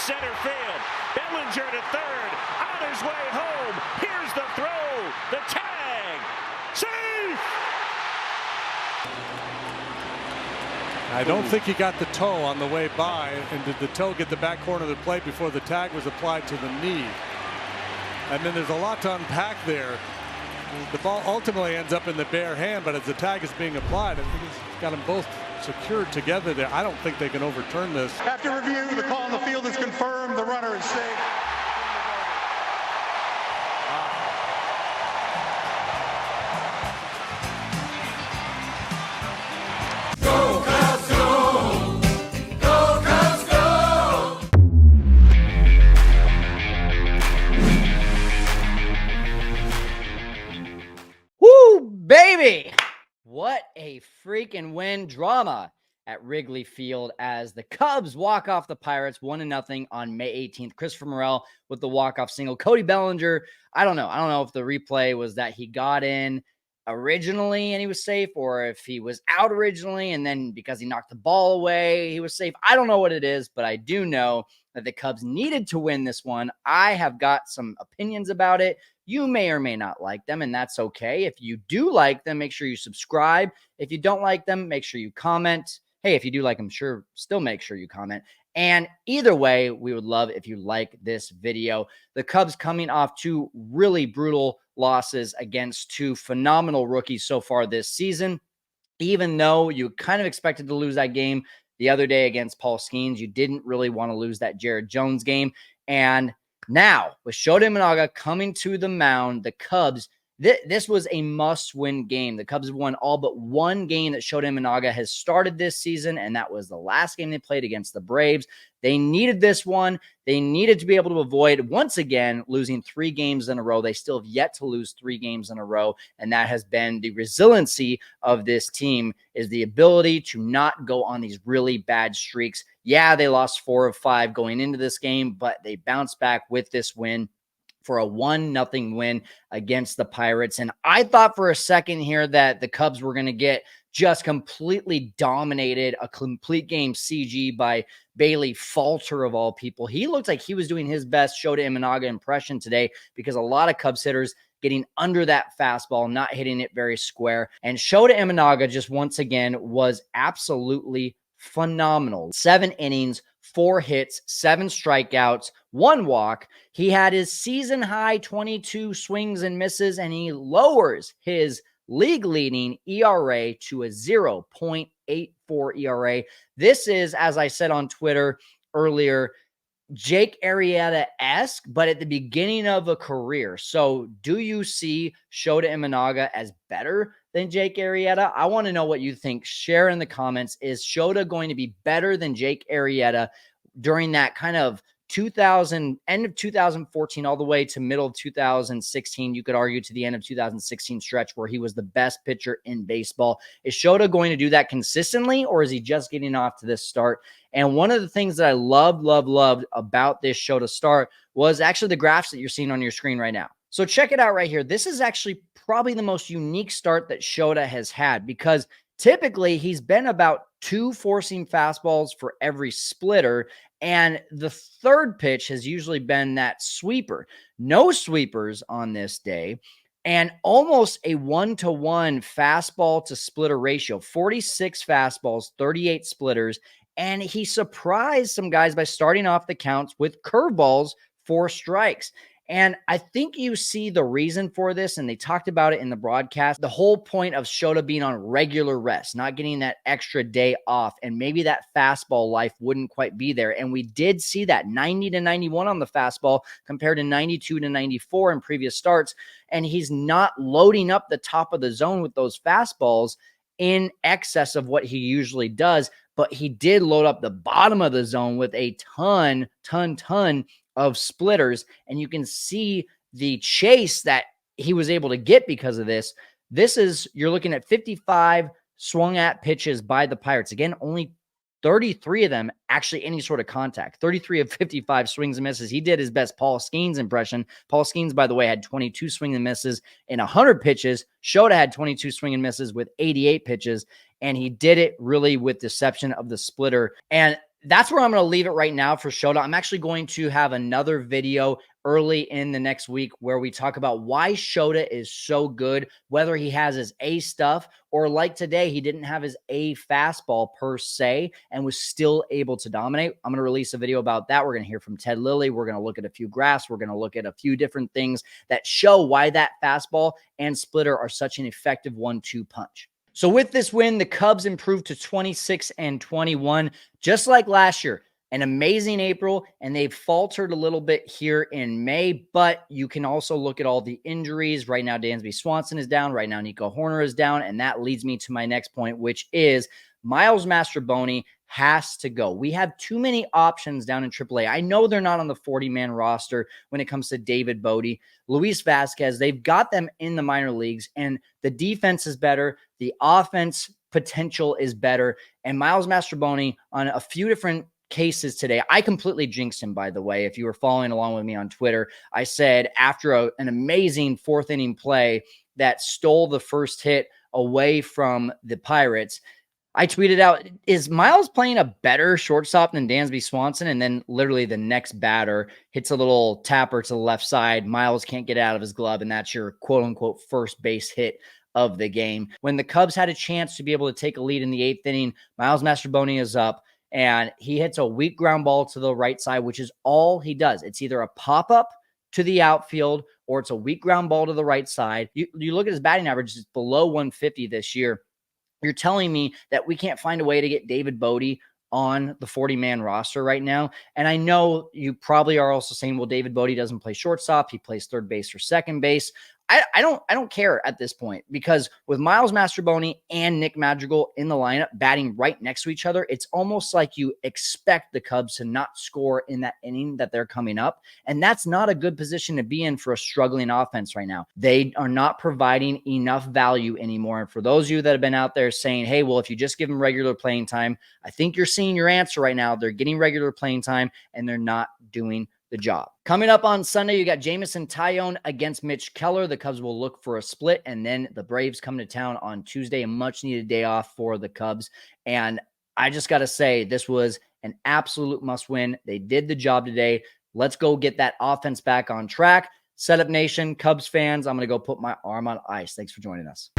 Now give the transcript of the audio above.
center field. Bellinger to third, on his way home. Here's the throw, the tag, safe! I don't think he got the toe on the way by. And did the toe get the back corner of the plate before the tag was applied to the knee? And then there's a lot to unpack there. The ball ultimately ends up in the bare hand, but as the tag is being applied, I think he's got them both secured together there. I don't think they can overturn this. After review, the call on the field is confirmed. The runner is safe. Go, Cubs, go! Go, Cubs, go! Woo, baby! What a freaking win. Drama at Wrigley Field as the Cubs walk off the Pirates 1-0 on May 18th. Christopher Morel with the walk-off single. Cody Bellinger, I don't know if the replay was that he got in originally and he was safe, or if he was out originally and then because he knocked the ball away, he was safe. I don't know what it is, but I do know that the Cubs needed to win this one. I have got some opinions about it. You may or may not like them, and that's okay. If you do like them, make sure you subscribe. If you don't like them, make sure you comment. Hey, if you do like them, still make sure you comment. And either way, we would love if you like this video. The Cubs coming off two really brutal losses against two phenomenal rookies so far this season. Even though you kind of expected to lose that game the other day against Paul Skeens, you didn't really want to lose that Jared Jones game. And now, with Shota Imanaga coming to the mound, the Cubs, this was a must-win game. The Cubs have won all but one game that Shota Imanaga has started this season, and that was the last game they played against the Braves. They needed this one. They needed to be able to avoid, once again, losing 3 games in a row. They still have yet to lose 3 games in a row, and that has been the resiliency of this team, is the ability to not go on these really bad streaks. Yeah, they lost 4 of 5 going into this game, but they bounced back with this win for a 1-0 win against the Pirates. And I thought for a second here that the Cubs were going to get just completely dominated, a complete game CG by Bailey Falter of all people. He looked like he was doing his best Shota Imanaga impression today, because a lot of Cubs hitters getting under that fastball, not hitting it very square. And Shota Imanaga just once again was absolutely phenomenal. 7 innings, 4 hits, 7 strikeouts, 1 walk. He had his season high 22 swings and misses, and he lowers his league-leading ERA to a 0.84 ERA. This is, as I said on Twitter earlier, Jake Arrieta-esque, but at the beginning of a career. So do you see Shota Imanaga as better than Jake Arrieta? I want to know what you think. Share in the comments. Is Shota going to be better than Jake Arrieta during that kind of end of 2014 all the way to middle of 2016? You could argue to the end of 2016 stretch where he was the best pitcher in baseball. Is Shota going to do that consistently, or is he just getting off to this start? And one of the things that I loved about this Shota start was actually the graphs that you're seeing on your screen right now. So check it out right here. This is actually probably the most unique start that Shota has had, because typically he's been about 2 four-seam fastballs for every splitter, and the third pitch has usually been that sweeper. No sweepers on this day, and almost a 1-to-1 fastball to splitter ratio. 46 fastballs, 38 splitters, and he surprised some guys by starting off the counts with curveballs, 4 strikes. And I think you see the reason for this, and they talked about it in the broadcast. The whole point of Shota being on regular rest, not getting that extra day off, and maybe that fastball life wouldn't quite be there. And we did see that 90 to 91 on the fastball compared to 92 to 94 in previous starts. And he's not loading up the top of the zone with those fastballs in excess of what he usually does. But he did load up the bottom of the zone with a ton of splitters, and you can see the chase that he was able to get because of this. You're looking at 55 swung at pitches by the Pirates. Again, only 33 of them actually any sort of contact. 33 of 55 swings and misses. He did his best Paul Skeens impression. Paul Skeens, by the way, had 22 swing and misses in 100 pitches. Shota had 22 swing and misses with 88 pitches, and he did it really with deception of the splitter. And that's where I'm going to leave it right now for Shota. I'm actually going to have another video early in the next week where we talk about why Shota is so good, whether he has his A stuff or like today, he didn't have his A fastball per se and was still able to dominate. I'm going to release a video about that. We're going to hear from Ted Lilly. We're going to look at a few graphs. We're going to look at a few different things that show why that fastball and splitter are such an effective 1-2 punch. So with this win, the Cubs improved to 26-21, just like last year. An amazing April, and they've faltered a little bit here in May, but you can also look at all the injuries. Right now, Dansby Swanson is down. Right now, Nico Horner is down, and that leads me to my next point, which is Miles Mastrobuoni has to go. We have too many options down in AAA. I know they're not on the 40-man roster when it comes to David Bodie, Luis Vasquez. They've got them in the minor leagues, and the defense is better. The offense potential is better. And Miles Mastrobuoni on a few different cases today. I completely jinxed him, by the way. If you were following along with me on Twitter, I said after an amazing fourth inning play that stole the first hit away from the Pirates, I tweeted out, is Miles playing a better shortstop than Dansby Swanson? And then literally the next batter hits a little tapper to the left side. Miles can't get out of his glove, and that's your quote-unquote first base hit of the game. When the Cubs had a chance to be able to take a lead in the 8th inning, Miles Mastrobuoni is up, and he hits a weak ground ball to the right side, which is all he does. It's either a pop-up to the outfield or it's a weak ground ball to the right side. You look at his batting average, it's below 150 this year. You're telling me that we can't find a way to get David Bodie on the 40-man roster right now. And I know you probably are also saying, well, David Bodie doesn't play shortstop. He plays third base or second base. I don't care at this point, because with Miles Mastrobuoni and Nick Madrigal in the lineup batting right next to each other, it's almost like you expect the Cubs to not score in that inning that they're coming up. And that's not a good position to be in for a struggling offense right now. They are not providing enough value anymore. And for those of you that have been out there saying, hey, well, if you just give them regular playing time, I think you're seeing your answer right now. They're getting regular playing time and they're not doing the job. Coming up on Sunday, you got Jameson Taillon against Mitch Keller. The Cubs will look for a split, and then the Braves come to town on Tuesday, a much-needed day off for the Cubs. And I just got to say, this was an absolute must-win. They did the job today. Let's go get that offense back on track. Setup Nation, Cubs fans, I'm going to go put my arm on ice. Thanks for joining us.